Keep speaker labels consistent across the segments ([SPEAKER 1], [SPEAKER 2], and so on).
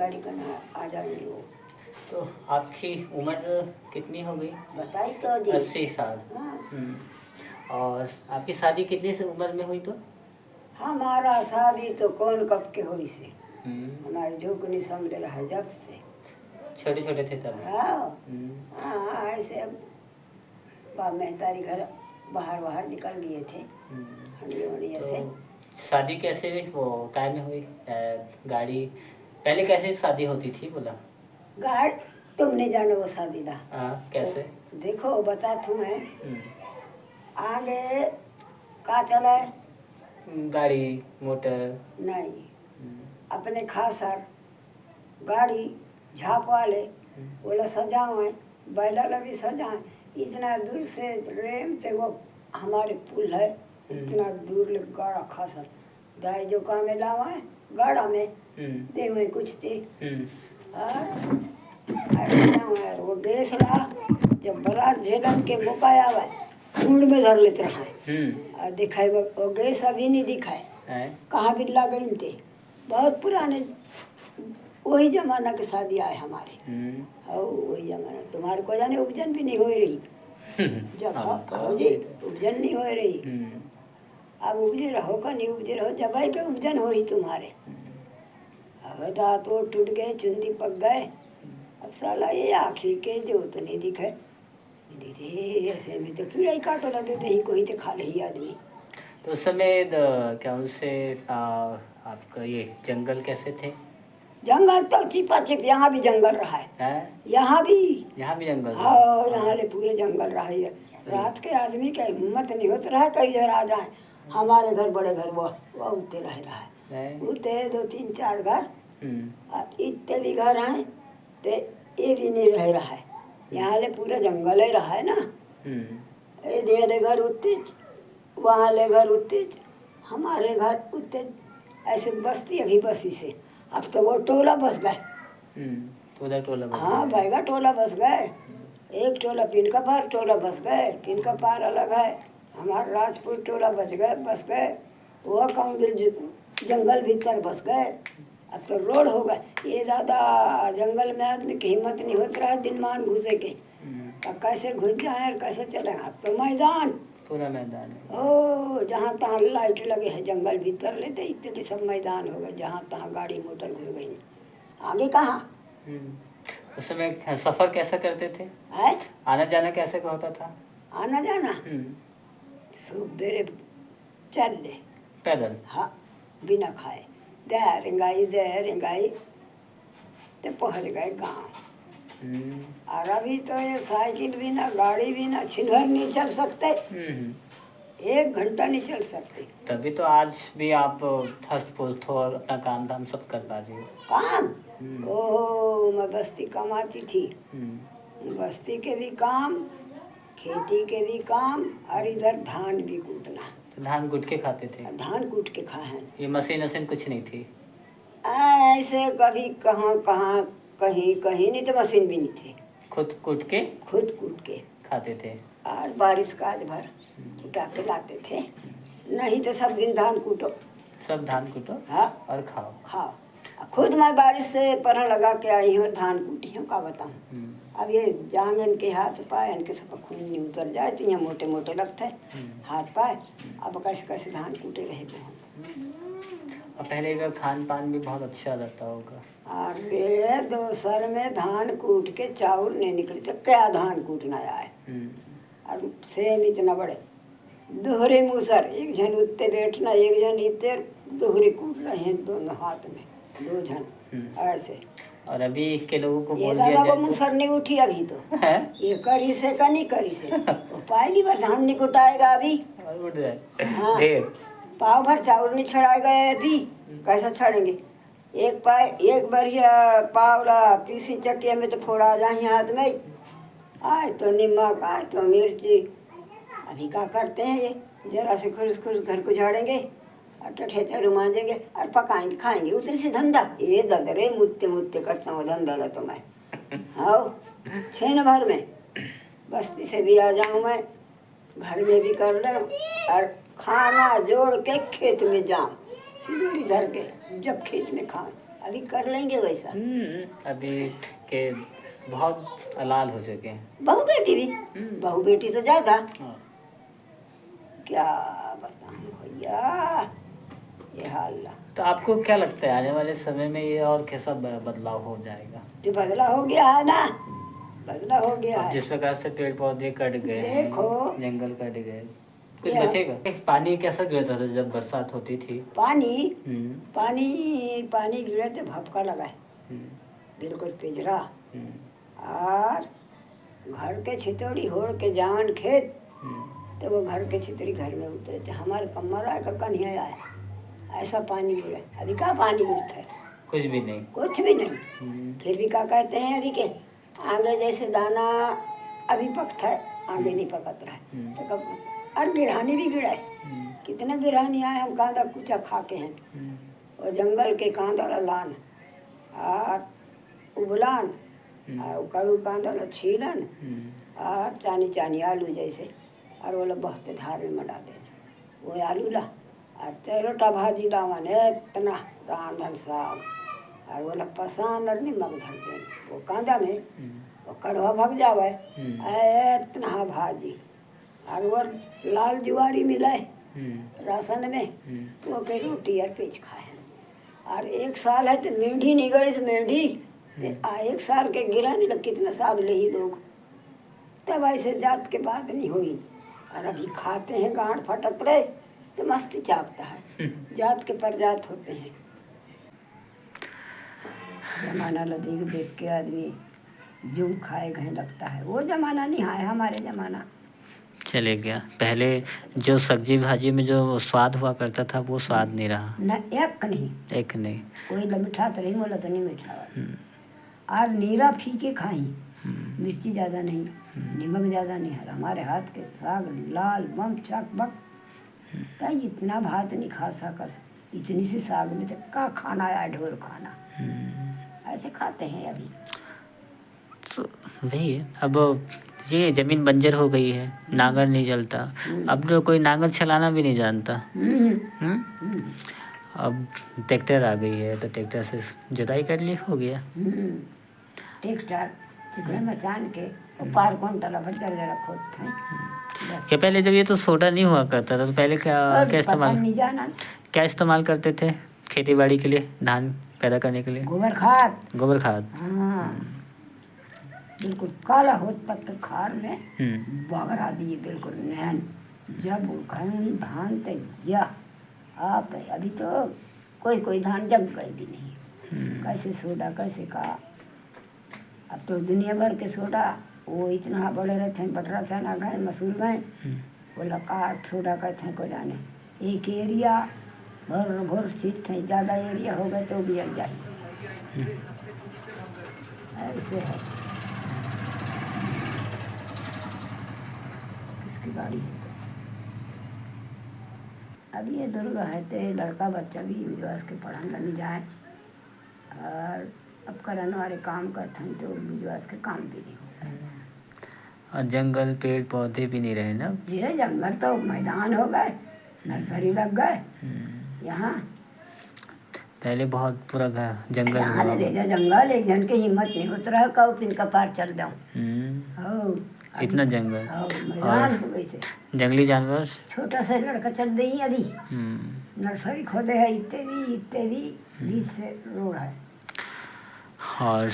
[SPEAKER 1] गाड़ी करना आ जाएंगे वो।
[SPEAKER 2] तो आपकी उम्र कितनी हो गई?
[SPEAKER 1] बताई तो जी।
[SPEAKER 2] 80 साल।
[SPEAKER 1] हाँ।
[SPEAKER 2] और आपकी शादी कितनी से उम्र में हुई तो?
[SPEAKER 1] हमारा शादी तो कौन कब के हुई से,
[SPEAKER 2] हम्म,
[SPEAKER 1] हमारी झुकनी समझ रहा है जब से।
[SPEAKER 2] छोटे छोटे थे तब?
[SPEAKER 1] हाँ
[SPEAKER 2] हम्म,
[SPEAKER 1] हाँ, ऐसे बाप मेहतारी घर बाहर बाहर निकल गए थे
[SPEAKER 2] हम्म।
[SPEAKER 1] हंडिया वंडिया
[SPEAKER 2] तो
[SPEAKER 1] से।
[SPEAKER 2] शादी कैसे हुई, वो काय में हुई? गाड़ी पहले कैसे शादी होती थी बोला?
[SPEAKER 1] गाड़ तुम नहीं जानो वो शादी दा।
[SPEAKER 2] हाँ, कैसे?
[SPEAKER 1] देखो बता तुम्हें
[SPEAKER 2] हम्म,
[SPEAKER 1] आगे का चले।
[SPEAKER 2] गाड़ी मोटर।
[SPEAKER 1] नहीं,
[SPEAKER 2] हम्म,
[SPEAKER 1] अपने खासर गाड़ी झाप वाले बोला सजाओ, बैला भी सजाए। इतना दूर से रेम ते वो हमारे पुल है, इतना दूर ले गाड़ा खासर दाई जो काम में लावा है गाड़ा में दे में कुछ थे। और ऐसे जाओ यार वो गैस ला जब बरात झेलम के मुकाया हुआ ढूंढ में धर लेते रहा और दिखाए वो गैस अभी नहीं दिखाए कहाँ बिल्ला गई थे। बहुत पुराने वही जमाना के शादी आए हमारे। और वही जमाना तुम्हारे को जाने उपजन भी नहीं हो रही जब जी उपजन नहीं हो रही। अब उपजे रहो का नहीं उपजे रहो जब आई के उपजन हो ही तुम्हारे। अब दांत वो टूट गए चुंदी पक गए। अब साला ये आँखी के जो तो नहीं दिखे दीदी ऐसे में तो कीड़ा ही काटो रहते थे ही कोई तो खा रही आदमी।
[SPEAKER 2] तो उस समय क्या उनसे आपका ये जंगल कैसे थे?
[SPEAKER 1] जंगल तो छिपा छिप यहाँ भी जंगल रहा है। यहाँ भी
[SPEAKER 2] जंगल?
[SPEAKER 1] हाँ यहाँ ले पूरे जंगल रहा है। रात के आदमी का हिम्मत नहीं होता रहा कई इधर आ जाए। हमारे घर बड़े घर वो उतने रह रहा है उतने 2-3-4 घर और इतने भी घर हैं तो ये भी नहीं रह रहा है। यहाँ ले पूरा जंगल ही रहा है ना। ये दे घर उतने वहाँ ले घर उतने हमारे घर उतने ऐसे बस्ती अभी बसी से। अब तो वो टोला बस गए।
[SPEAKER 2] तो उधर टोला बस
[SPEAKER 1] हाँ बैगा टोला बस गए। एक टोला पिनका पार टोला बस गए। पिनका पार अलग है हमारा राजपूत टोला बच गए बस गए। वो कम जंगल भीतर बस गए। अब तो रोड हो गए ये दादा जंगल में आदमी की हिम्मत नहीं होता रहा दिन मान घुसे के। अब कैसे घुस जाए और कैसे चले। अब तो मैदान
[SPEAKER 2] पूरा मैदान है।
[SPEAKER 1] ओ जहाँ तहाँ लाइट लगे है जंगल भीतर लेते इतने सब मैदान हो गए जहाँ तहाँ गाड़ी मोटर घुस गई आगे कहाँ।
[SPEAKER 2] उस समय सफर कैसा करते थे? आना जाना कैसे होता था?
[SPEAKER 1] आना जाना सुबेरे चल ले
[SPEAKER 2] पैदल?
[SPEAKER 1] हाँ बिना खाए दे रेंगाई तो पहुँच गए गाँव। और अभी तो ये साइकिल भी ना गाड़ी भी ना छिंदर नहीं चल सकते। 1 घंटा नहीं चल सकते।
[SPEAKER 2] तभी तो आज भी आप हस्त पुस्त हो और अपना काम धाम सब कर पा रही हो।
[SPEAKER 1] काम ओहो मैं बस्ती कमाती थी। बस्ती के भी काम खेती के भी काम और इधर धान भी कूटना।
[SPEAKER 2] तो धान कूट के खाते थे?
[SPEAKER 1] धान कूट के खाए।
[SPEAKER 2] ये मशीन वशीन कुछ नहीं थी?
[SPEAKER 1] ऐसे कभी कहाँ कहाँ कहीं कहीं नहीं तो मशीन भी नहीं थे।
[SPEAKER 2] खुद कूट के खाते थे
[SPEAKER 1] और बारिश का आज भर कुटा के लाते थे। नहीं तो सब दिन धान कूटो
[SPEAKER 2] सब धान कूटो
[SPEAKER 1] हाँ
[SPEAKER 2] और खाओ।
[SPEAKER 1] खुद मैं बारिश से पर लगा के आई हूँ धान कूटी हूँ का बताऊँ। अब ये जांगन के हाथ पाए इनके सब खून नहीं उतर जाए तो यहाँ मोटे मोटे लगते हाथ पाए। अब कैसे कैसे धान कूटे रहे
[SPEAKER 2] और पहले का खान पान भी बहुत अच्छा रहता होगा।
[SPEAKER 1] अरे दोसर में धान कूट के चावल नहीं निकली तो क्या धान कूटना आए। और सेम इतना बड़े दोहरे मूसर एक जन उत्ते बैठना एक जन इतने दोहरे कूट रहे हैं दोनों हाथ में 2 जन ऐसे।
[SPEAKER 2] और अभी के लोगों को
[SPEAKER 1] ये दादा को मूसर नहीं उठी अभी तो ये करी से का नहीं करी से तो पायली भर धान नहीं कुटाएगा अभी। हाँ पाव भर चावल नहीं छड़ाएगा अभी कैसा छड़ेंगे। एक बढ़िया पावला पीसी चक्की में तो फोड़ा जाए हाथ में आए तो नमक आए तो मिर्ची। अभी क्या करते हैं ये जरा से खुश घर को झाड़ेंगे और टठेचर मांजेंगे और पकाएंगे खाएंगे उतनी सी धंधा। ये ददरे मुत्ते कटना वो धंधा ला तो मैं हाँ 6 भर में बस्ती से भी आ जाऊँ मैं घर में भी कर ले और खाना जोड़ के खेत में जाऊँ सिंदूरी धर के जब खेत में खाएं अभी कर लेंगे वैसा।
[SPEAKER 2] अभी के बहुत अलाल हो चुके हैं।
[SPEAKER 1] बहू बेटी भी, बहू बेटी तो ज़्यादा।
[SPEAKER 2] हाँ।
[SPEAKER 1] क्या बताऊँ भैया, ये हाल ला।
[SPEAKER 2] तो आपको क्या लगता है आने वाले समय में ये और कैसा बदलाव हो जाएगा?
[SPEAKER 1] तो बदला हो गया है ना, बदला हो गया
[SPEAKER 2] अब
[SPEAKER 1] है।
[SPEAKER 2] जिस प्रकार से पेड़ पौधे कट गए हैं,
[SPEAKER 1] देखो,
[SPEAKER 2] जंगल कट गए, कुछ
[SPEAKER 1] ये
[SPEAKER 2] बचेगा? पानी कैसा गिरता था जब बरसात होती थी?
[SPEAKER 1] पानी
[SPEAKER 2] हम्म,
[SPEAKER 1] पानी पानी गिरे तो भपका लगा है,
[SPEAKER 2] हम्म,
[SPEAKER 1] बिल्कुल पिंजरा।
[SPEAKER 2] हम्म,
[SPEAKER 1] और घर के छितौड़ी होड़ के जान खेत,
[SPEAKER 2] हम्म,
[SPEAKER 1] तो वो घर के छितरी घर में उतरे थे। हमारे कमर आए का कन्हैया आए, ऐसा पानी गिरे। अभी क्या पानी गिरता है?
[SPEAKER 2] कुछ भी नहीं।
[SPEAKER 1] कुछ भी नहीं। फिर भी क्या कहते हैं अभी के आगे जैसे दाना अभी पकता है, आगे नहीं पकत रहा है। तो कब और गिरहानी भी गिरा है, कितने गिरहानी आए, हम कांदा कुचा खा के हैं। और जंगल के कांदा लान और उबलान और कड़ू कांदा ला छीलन और चानी चानी आलू जैसे, और वो लोग बहते धार में मडा देना वो आलू ला, और चैरोटा भाजी लावन इतना रांधन साग, और वो लोग पसान और नमक धर दें वो कांदा में, वो कड़वा भग जावे इतना भाजी। और वो लाल जुआरी मिले राशन में, वो के रोटी और पेच खाए। और एक साल है तो मेंढी निगड़ी से मेंढी, तो एक साल के गिरा नहीं लग कितना साल ले ही लोग, तब ऐसे जात के बात नहीं हुई। और अभी खाते हैं गांड फटत रहे तो मस्ती चापता है, जात के पर जात होते हैं। जमाना ला देख देख के आदमी जूं खाए घने लगता है, वो जमाना नहीं है हमारे जमाना।
[SPEAKER 2] चले गया। पहले जो सब्जी भाजी में जो स्वाद हुआ करता था वो स्वाद नहीं रहा।
[SPEAKER 1] न एक नहीं,
[SPEAKER 2] एक नहीं।
[SPEAKER 1] कोई ला मीठा तो नहीं बोला तो नहीं मीठा। और नीरा फीके खाई, मिर्ची ज़्यादा नहीं, नमक ज़्यादा नहीं। हर हमारे हाथ के साग लाल बम चक बक, तो इतना भात नहीं खा सकस, इतनी सी साग में तो का खाना या ढोल खाना, ऐसे खाते हैं अभी।
[SPEAKER 2] तो वही है। अब ये जमीन बंजर हो गई है, नांगर नहीं चलता। अब तो कोई नांगर चलाना भी नहीं जानता। अब ट्रैक्टर आ गई है तो ट्रैक्टर से जुताई कर ली, हो गया।
[SPEAKER 1] ट्रैक्टर चिकने मचान के पार क्विंटल भर जरा खोदते हैं।
[SPEAKER 2] क्या पहले जब ये तो सोडा नहीं हुआ करता था तो पहले क्या इस्तेमाल,
[SPEAKER 1] नहीं जाना,
[SPEAKER 2] क्या इस्तेमाल करते थे खेती बाड़ी के लिए, धान पैदा करने के लिए?
[SPEAKER 1] गोबर खाद।
[SPEAKER 2] गोबर खाद।
[SPEAKER 1] हाँ, बिल्कुल काला हो तक के खार में बगरा दिए बिल्कुल नैन। जब उखान धान तक गया आप, अभी तो कोई कोई धान जग गए भी नहीं। कैसे सोडा कैसे का, अब तो दुनिया भर के सोडा वो इतना बड़े रहते हैं, बटरा कहना गए मसूर गए, वो लका सोडा कहते हैं को जाने। एक एरिया भर भर सीट थे, ज़्यादा एरिया हो गए तो भी अड़ जाए, ऐसे है। किसकी गाड़ी है? अभी ये दुर्गा है तो लड़का बच्चा भी विश्वास के पढ़ाने नहीं जाए, और अब करने वाले काम करते हैं तो विश्वास के काम भी नहीं होता है।
[SPEAKER 2] और जंगल पेड़ पौधे भी नहीं रहे ना।
[SPEAKER 1] ये जंगल तो मैदान हो गए, नर्सरी लग गए यहाँ।
[SPEAKER 2] पहले बहुत पूरा जंगल
[SPEAKER 1] यहाँ
[SPEAKER 2] हुआ।
[SPEAKER 1] ले जा जंगल, एक जन के हिम्मत नहीं होता रहा कब इनका पार चल जाऊँ।
[SPEAKER 2] इतना जंगल
[SPEAKER 1] मैदान हो गई से।
[SPEAKER 2] जंगली जानवर,
[SPEAKER 1] छोटा सा लड़का चल रही अभी, नर्सरी खोदे है, इतने भी बीच से रोड है।
[SPEAKER 2] और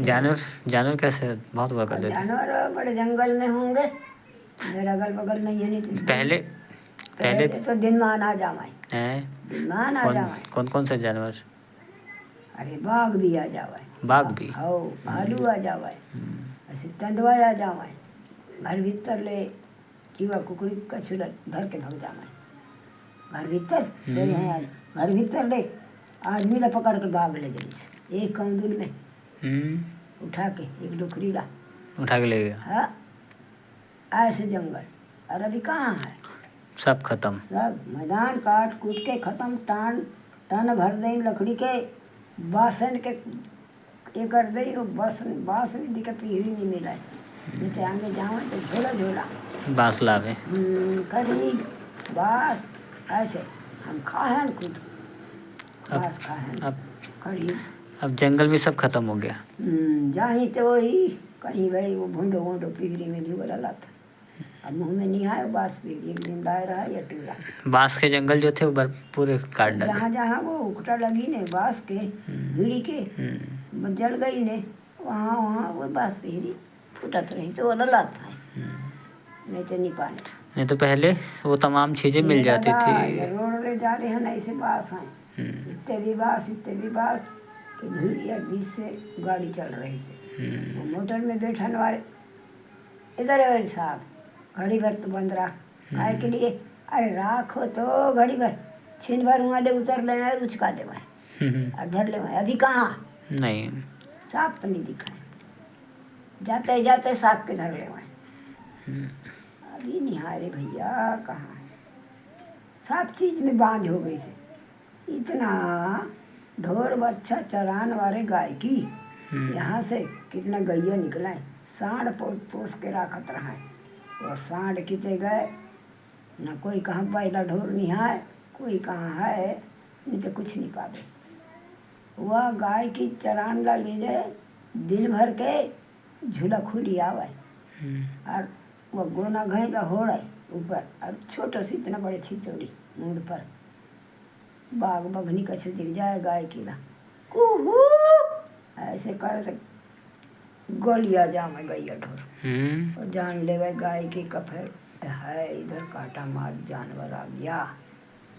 [SPEAKER 2] जानवर जानवर कैसे बहुत हुआ करते थे?
[SPEAKER 1] जानवर बड़े जंगल में होंगे, इधर अगल बगल नहीं है। नहीं पहले तो दिन में आ जाए, दिन में आ जाए।
[SPEAKER 2] कौन कौन से जानवर?
[SPEAKER 1] अरे बाघ भी आ जावे,
[SPEAKER 2] बाघ भी,
[SPEAKER 1] हो भालू आ जावे, ऐसे तेंदुआ आ जावे, घर भीतर ले चूहा कुकड़ी कछुआ धर के भग जावे। घर भीतर से हैं, घर भीतर ले आदमी ला पकड़ के बाघ ले गई, एक कंदुल में उठा के, एक डोकरी ला
[SPEAKER 2] उठा के ले गया।
[SPEAKER 1] हाँ, ऐसे जंगल। और अभी कहाँ है,
[SPEAKER 2] सब खत्म।
[SPEAKER 1] सब मैदान काट कूट के खत्म। टन भर दें लकड़ी के, बासन के ये कर दे, बाँस भी दिखे पीढ़ी नहीं मिला है। जैसे आगे जाओ तो झोला झोला
[SPEAKER 2] बाँस लावे,
[SPEAKER 1] करी बाँस, ऐसे हम खाए खुद। बांस खा है
[SPEAKER 2] अब
[SPEAKER 1] करीब।
[SPEAKER 2] अब जंगल में सब खत्म हो गया।
[SPEAKER 1] जाही तो वही कहीं गई वो भूडो भूडो पिगरी में बोला लाता। अब मुँह में नहीं आया बांस पिगरी, एक दिन लाए रहा या टूला।
[SPEAKER 2] बांस के जंगल जो थे वो पूरे काट डाले।
[SPEAKER 1] जहाँ जहाँ वो उकटा लगी ने बांस के भीड़ी के वो जल गई ने, वहाँ वहाँ वो बांस पिगरी फुटत रही तो वो लाता है, नहीं तो नहीं पाने।
[SPEAKER 2] नहीं तो पहले वो तमाम चीज़ें मिल जाती थी।
[SPEAKER 1] रोड ले जा रहे हैं ना ऐसे बांस हैं, इतने भी बांस कि भीड़िया बीच से गाड़ी चल रही थी। वो मोटर में बैठने वाले इधर है भाई साहब, घड़ी भर तो बंद रहा खाए के लिए। अरे राखो तो घड़ी भर छीन भर वहाँ ले उतर ले आए, उचका ले और धर ले अभी कहाँ
[SPEAKER 2] नहीं
[SPEAKER 1] सांप तो नहीं दिखा है, जाते जाते सांप के धर ले अभी नहीं हारे भैया कहाँ है। सब चीज में बांझ हो गई से, इतना ढोर बच्चा चरान वाले गाय की यहाँ से कितना गैया निकला है, सांड पोस के रखत रहा है। वो सांड किते गए ना, कोई कहाँ पहला ढोर नहीं है, कोई कहाँ है, नहीं तो कुछ नहीं पावे। वह गाय की चरान ला ले जाए दिन भर के झूला खुली आवे और वह गोना घैला हो रहा है ऊपर, और छोटा सी इतना बड़े छितौड़ी मूड पर बाघ बघनी कछु दिख जाए गाय की ला कुहू ऐसे कर गोलिया जामे गैया ढोर और जान ले गए गाय की कफर है इधर काटा मार जानवर आ गया,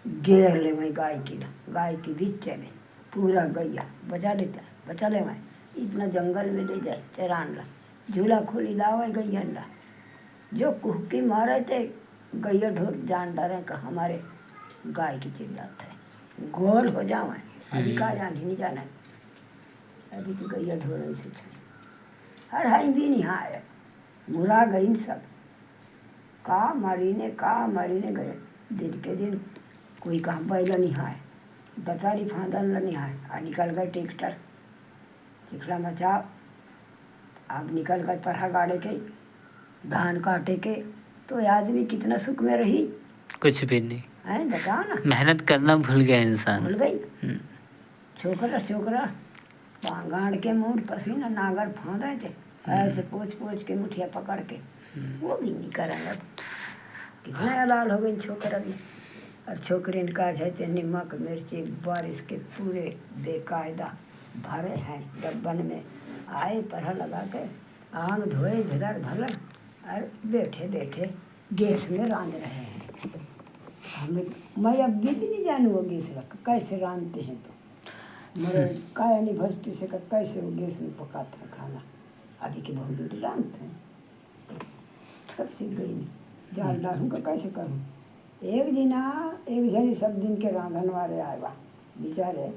[SPEAKER 1] घेर ले मैं गाय की ला, गाय की बीच में पूरा गैया बचा ले मैं इतना जंगल में ले जाए चरान ला, झूला खोली लावे गैया ला, जो कुहकी मारे थे गैया ढोर जान डरे का हमारे गाय की चिल्लात है, गोल हो जावे अभी का जान ही नहीं जाना अभी तो गैया ढोर ऐसे छे हर हाई भी नहीं आए मुरा गई सब का मरीने गए दिन के दिन कोई कहाँ बैला नहीं आए, बसारी फादल नहीं आए और निकल गए ट्रैक्टर चिखला मचाओ, अब निकल गए पढ़ा गाड़े के धान काटे के, तो आदमी कितना सुख में रही,
[SPEAKER 2] कुछ भी नहीं
[SPEAKER 1] है बताओ ना।
[SPEAKER 2] मेहनत करना भूल गया इंसान,
[SPEAKER 1] भूल गई। छोकरा गाड़ के मुंह पसीना नागर फाँदे थे ऐसे पोछ के मुठिया पकड़ के, वो भी नहीं करेंगे। कितना लाल हो गई छोकरा भी, और छोकरीन का है नमक मिर्ची बारिश के पूरे बेकायदा भरे हैं डब्बन में, आए पढ़ा लगा के आंग धोए झलर भलर और बैठे गैस में रांध रहे हैं। मैं अब भी नहीं जानू वो गैस रख कैसे रांधते हैं, तो मेरे काया नहीं भजती से कैसे वो गैस में पकाते हैं खाना, अभी के बहुत दूर रांधते हैं, सब सीख गई नहीं, जाल डालूँ का कैसे करूँ। एक जनी सब दिन के रांधन वाले आए बा बेचारे